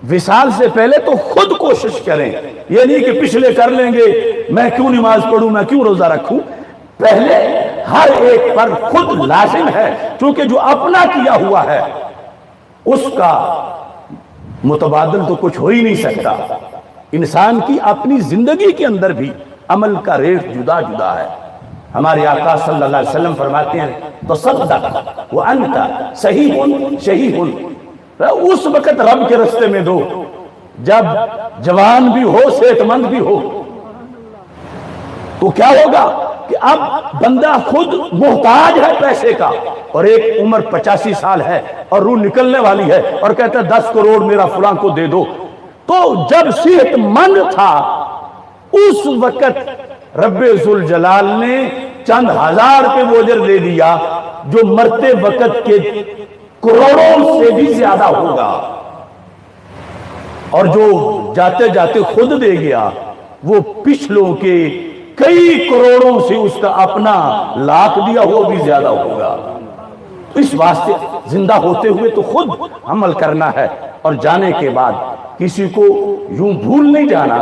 وصال سے پہلے تو خود کوشش کریں، یہ نہیں کہ پچھلے کر لیں گے، میں کیوں نماز پڑھوں، میں کیوں روزہ رکھوں. پہلے ہر ایک پر خود لازم ہے، کیونکہ جو اپنا کیا ہوا ہے اس کا متبادل تو کچھ ہو ہی نہیں سکتا. انسان کی اپنی زندگی کے اندر بھی عمل کا ریٹ جدا جدا ہے. ہمارے آقا صلی اللہ علیہ وسلم فرماتے ہیں تصدق وانت صحیح شہیح، اس وقت رب کے رستے میں دو جب جوان بھی ہو، صحت مند بھی ہو. تو کیا ہوگا کہ اب بندہ خود محتاج ہے پیسے کا، اور ایک عمر 85 سال ہے اور روح نکلنے والی ہے اور کہتا ہے 10 کروڑ میرا فلاں کو دے دو. تو جب صحت مند تھا اس وقت رب ذوالجلال نے چند ہزار پہ ووجر دے دیا جو مرتے وقت کے کروڑوں سے بھی زیادہ ہوگا، اور جو جاتے جاتے خود دے گیا وہ پچھلوں کے کئی کروڑوں سے اس کا اپنا لاکھ دیا ہو بھی زیادہ ہوگا. اس واسطے زندہ ہوتے ہوئے تو خود عمل کرنا ہے، اور جانے کے بعد کسی کو یوں بھول نہیں جانا